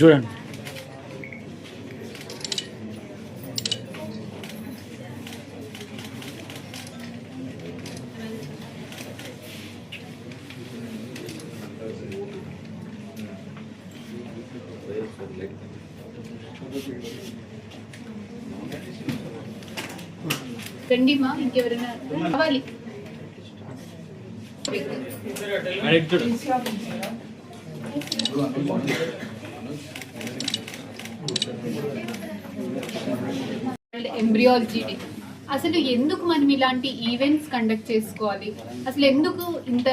చూడండి. రండి మా, ఇంకెవరైనా కావాలి? Embryology day. అసలు ఎందుకు మనం ఇలాంటి ఈవెంట్స్ కండక్ట్ చేసుకోవాలి? అసలు ఎందుకు ఇంత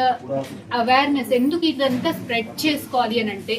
అవేర్నెస్, ఎందుకు ఇదంతా స్ప్రెడ్ చేసుకోవాలి అని అంటే,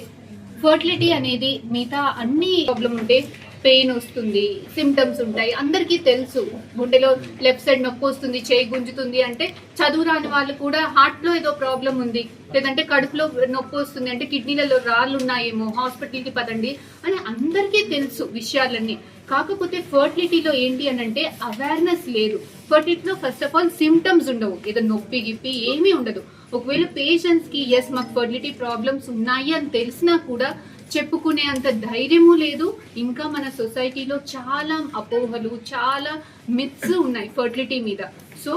ఫర్టిలిటీ అనేది మిగతా అన్ని ప్రాబ్లం ఉంటే పెయిన్ వస్తుంది, సిమ్టమ్స్ ఉంటాయి, అందరికీ తెలుసు. గుండెలో లెఫ్ట్ సైడ్ నొప్పి వస్తుంది, చేయి గుంజుతుంది అంటే చదువు రాని వాళ్ళు కూడా హార్ట్ లో ఏదో ప్రాబ్లం ఉంది, లేదంటే కడుపులో నొప్పి వస్తుంది అంటే కిడ్నీలలో రాళ్ళు ఉన్నాయేమో, హాస్పిటల్కి పదండి అని అందరికీ తెలుసు విషయాలన్నీ. కాకపోతే ఫర్టిలిటీలో ఏంటి అని అంటే అవేర్నెస్ లేదు. ఫర్టిలిటీలో ఫస్ట్ ఆఫ్ ఆల్ సిమ్టమ్స్ ఉండవు, ఏదో నొప్పి గిప్పి ఏమీ ఉండదు. ఒకవేళ పేషెంట్స్ కి ఎస్ మాకు ఫర్టిలిటీ ప్రాబ్లమ్స్ ఉన్నాయి అని తెలిసినా కూడా చెప్పుకునే అంత ధైర్యము లేదు. ఇంకా మన సొసైటీలో చాలా అపోహలు, చాలా మిత్స్ ఉన్నాయి ఫర్టిలిటీ మీద. So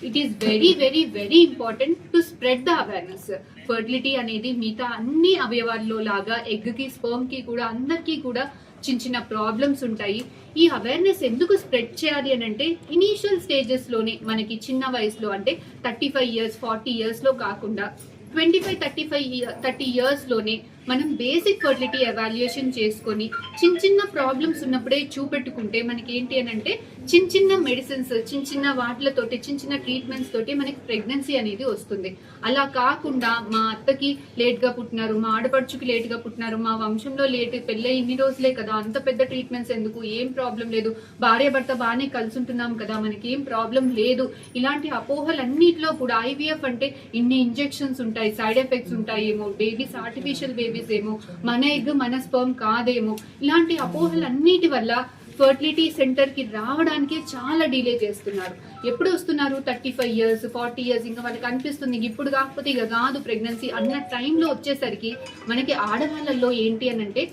it is very very very important to spread the awareness. Fertility అనేది మిగతా అన్ని అవయవాల్లో లాగా ఎగ్ కి, స్పర్మ్ కి కూడా అందరికీ కూడా చిన్న చిన్న ప్రాబ్లమ్స్ ఉంటాయి. ఈ అవేర్నెస్ ఎందుకు స్ప్రెడ్ చేయాలి అని అంటే, ఇనీషియల్ స్టేజెస్ లోనే మనకి చిన్న వయసులో అంటే 35 years 40 years లో కాకుండా 25-30 years లోనే మనం బేసిక్ ఫర్టిలిటీ ఎవాల్యుయేషన్ చేసుకొని చిన్న చిన్న ప్రాబ్లమ్స్ ఉన్నప్పుడే చూపెట్టుకుంటే మనకి ఏంటి అని అంటే చిన్న చిన్న మెడిసిన్స్, చిన్న చిన్న వాటిలతోటి, చిన్న చిన్న ట్రీట్మెంట్స్ తోటి మనకి ప్రెగ్నెన్సీ అనేది వస్తుంది. అలా కాకుండా మా అత్తకి లేట్ గా పుట్టినారు, మా ఆడపడుచుకి లేట్ గా పుట్టినారు, మా వంశంలో లేట్, పెళ్ళై ఇన్ని రోజులే కదా, అంత పెద్ద ట్రీట్మెంట్స్ ఎందుకు, ఏం ప్రాబ్లం లేదు, భార్య భర్త బాగానే కలిసి ఉంటున్నాం కదా, మనకి ఏం ప్రాబ్లం లేదు, ఇలాంటి అపోహలన్నిటిలో కూడా ఐవీఎఫ్ అంటే ఇన్ని ఇంజెక్షన్స్ ఉంటాయి, సైడ్ ఎఫెక్ట్స్ ఉంటాయేమో, బేబీస్ ఆర్టిఫిషియల్ బేబీస్ ఏమో, మన ఎగ్ మన స్పర్మ్ కాదేమో, ఇలాంటి అపోహలన్నిటి వల్ల ఫర్టిలిటీ సెంటర్ కి రావడానికి చాలా డిలే చేస్తున్నారు. ఎప్పుడు వస్తున్నారు? 35 years 40 years, ఇంకా వాళ్ళకి అనిపిస్తుంది ఇప్పుడు కాకపోతే ఇక కాదు ప్రెగ్నెన్సీ అన్న టైంలో వచ్చేసరికి మనకి ఆడవాళ్ళల్లో ఏంటి అని అంటే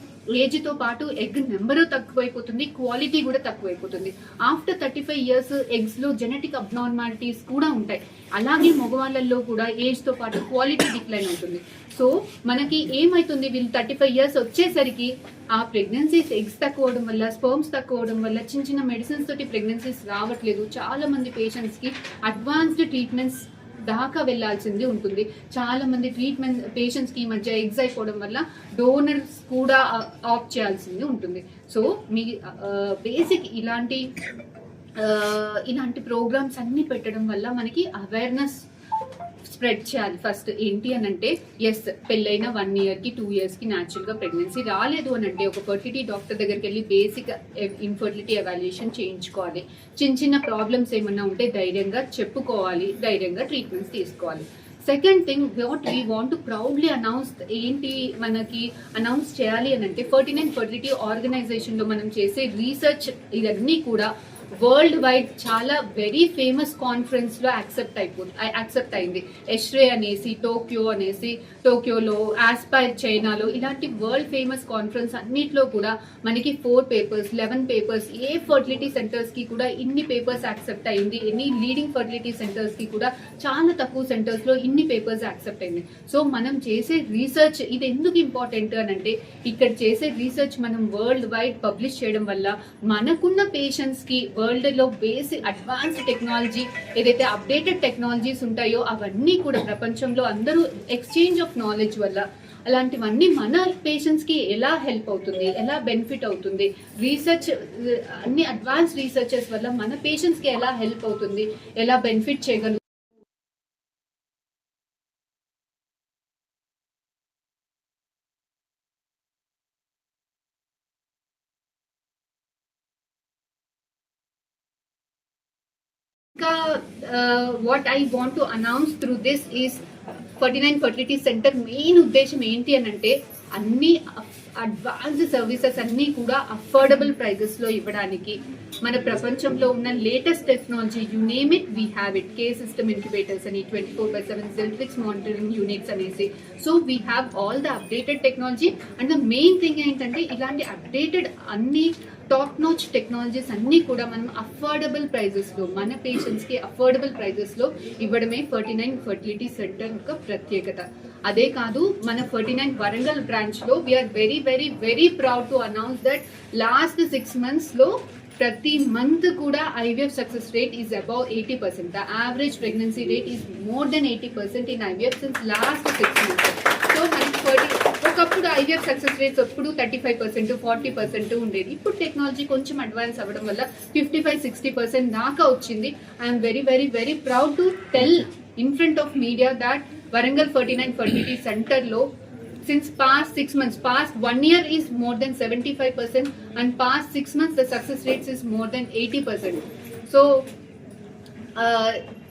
ఏజ్ తో పాటు ఎగ్ నెంబరు తక్కువైపోతుంది, క్వాలిటీ కూడా తక్కువైపోతుంది. ఆఫ్టర్ 35 years ఎగ్స్ లో జెనెటిక్ అబ్నార్మాలిటీస్ కూడా ఉంటాయి. అలాగే మగవాళ్ళల్లో కూడా ఏజ్ తో పాటు క్వాలిటీ డిక్లైన్ అవుతుంది. సో మనకి ఏమైతుంది, వీళ్ళు 35 years వచ్చేసరికి ఆ ప్రెగ్నెన్సీస్ ఎగ్స్ తక్కువ అవడం వల్ల, స్పర్మ్స్ తక్కువ అవడం వల్ల చిన్న చిన్న మెడిసిన్స్ తోటి ప్రెగ్నెన్సీస్ రావట్లేదు. చాలా మంది పేషెంట్స్ కి అడ్వాన్స్డ్ ట్రీట్మెంట్స్ దాకా వెళ్లాల్సింది ఉంటుంది. చాలా మంది ట్రీట్మెంట్ పేషెంట్స్ కి ఈ మధ్య ఎగ్స్ అయిపోవడం వల్ల డోనర్స్ కూడా ఆప్ట్ చేయాల్సింది ఉంటుంది. సో మీ బేసిక్ ఇలాంటి ప్రోగ్రామ్స్ అన్ని పెట్టడం వల్ల మనకి అవేర్నెస్ స్ప్రెడ్ చేయాలి. ఫస్ట్ ఏంటి అని అంటే, ఎస్ పెళ్ళైన 1 year కి 2 years కి న్యాచురల్ గా ప్రెగ్నెన్సీ రాలేదు అని అంటే ఒక ఫర్టిలిటీ డాక్టర్ దగ్గరికి వెళ్ళి బేసిక్ ఇన్ఫర్టిలిటీ ఎవాల్యుయేషన్ చేయించుకోవాలి. చిన్న చిన్న ప్రాబ్లమ్స్ ఏమన్నా ఉంటే ధైర్యంగా చెప్పుకోవాలి, ధైర్యంగా ట్రీట్మెంట్స్ తీసుకోవాలి. Second thing what we want to proudly announce, ఏంటి మనకి అనౌన్స్ చేయాలి అని అంటే, 49 ఫర్టిలిటీ ఆర్గనైజేషన్ లో మనం చేసే రీసెర్చ్ ఇవన్నీ కూడా వరల్డ్ వైడ్ చాలా వెరీ ఫేమస్ కాన్ఫరెన్స్ లో యాక్సెప్ట్ అయింది. ఎష్రే అనేసి, టోక్యోలో, ఆస్పైర్ చైనాలో, ఇలాంటి వరల్డ్ ఫేమస్ కాన్ఫరెన్స్ అన్నిట్లో కూడా మనకి 4 papers 11 papers, ఏ ఫర్టిలిటీ సెంటర్స్ కి కూడా ఇన్ని పేపర్స్ యాక్సెప్ట్ అయింది. ఎన్ని లీడింగ్ ఫర్టిలిటీ సెంటర్స్ కి కూడా చాలా తక్కువ సెంటర్స్ లో ఇన్ని పేపర్స్ యాక్సెప్ట్ అయింది. సో మనం చేసే రీసెర్చ్ ఇది ఎందుకు ఇంపార్టెంట్ అని అంటే, ఇక్కడ చేసే రీసెర్చ్ మనం వరల్డ్ వైడ్ పబ్లిష్ చేయడం వల్ల మనకున్న పేషెంట్స్ కి వరల్డ్ లో బేసిక్ అడ్వాన్స్డ్ టెక్నాలజీ, ఏదైతే అప్డేటెడ్ టెక్నాలజీస్ ఉంటాయో అవన్నీ కూడా ప్రపంచంలో అందరూ ఎక్స్చేంజ్ ఆఫ్ నాలెడ్జ్ వల్ల అలాంటివన్నీ మన పేషెంట్స్ కి ఎలా హెల్ప్ అవుతుంది, ఎలా బెనిఫిట్ అవుతుంది, రీసెర్చ్ అన్ని అడ్వాన్స్ రీసెర్చెస్ వల్ల మన పేషెంట్స్ కి ఎలా హెల్ప్ అవుతుంది, ఎలా బెనిఫిట్ చేయగలుగుతుంది. What I want to announce through this is 49 fertility centre main ఉద్దేశం ఏంటి అని అంటే, అన్ని అడ్వాన్స్డ్ సర్వీసెస్ అన్నీ కూడా అఫోర్డబుల్ ప్రైజెస్లో ఇవ్వడానికి మన ప్రపంచంలో ఉన్న latest technology you name it we have it. K system incubators అని 24/7 సెల్ఫిక్స్ మానిటరింగ్ యూనిట్స్ అనేసి. So we have all the updated technology and the main thing ఏంటంటే ఇలాంటి అప్డేటెడ్ అన్ని టాప్ నాచ్ టెక్నాలజీస్ అన్నీ కూడా మనం అఫోర్డబుల్ ప్రైజెస్లో మన పేషెంట్స్కి అఫోర్డబుల్ ప్రైజెస్లో ఇవ్వడమే 49 ఫర్టిలిటీ సెంటర్ యొక్క ప్రత్యేకత. అదే కాదు, మన 49 వరంగల్ బ్రాంచ్లో we're very very very proud to announce that last 6 monthsలో ప్రతి మంత్ కూడా IVF success rate is above 80%. The average pregnancy rate is more than 80% in IVF since last 6 months. So మనకి ఒకప్పుడు IVF సక్సెస్ రేట్స్ ఎప్పుడు 35%, 40% ఉండేది. ఇప్పుడు technology కొంచెం advance అవ్వడం వల్ల 55-60% దాకా వచ్చింది. I'm very very very proud to tell in front of media that Warangal 49 fertility సెంటర్లో since past 6 months, past 1 year is more than 75% and past 6 months the success rates is more than 80%. So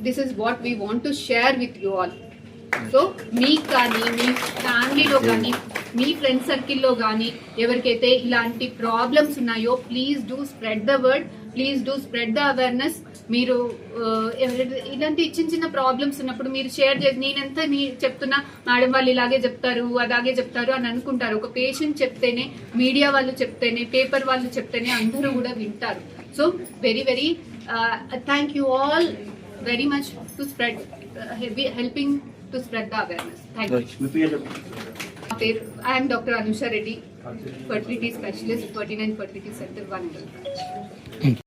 this is what we want to share with you all. So మీకు కానీ మీ ఫ్యామిలీలో కానీ మీ friend సర్కిల్లో కానీ ఎవరికైతే ఇలాంటి problems ఉన్నాయో please do spread the word, please do spread the awareness. మీరు ఇలాంటి చిన్న చిన్న ప్రాబ్లమ్స్ ఉన్నప్పుడు మీరు షేర్ చేసి నేనెంత చెప్తున్నా మేడం వాళ్ళు ఇలాగే చెప్తారు అలాగే చెప్తారు అని అనుకుంటారు. ఒక పేషెంట్ చెప్తేనే, మీడియా వాళ్ళు చెప్తేనే, పేపర్ వాళ్ళు చెప్తేనే అందరూ కూడా వింటారు. So very very thank you all very much to spread helping to spread the awareness. Thank you. I am Dr. Anusha Reddy, fertility specialist, 49 Fertility Center, Varangal.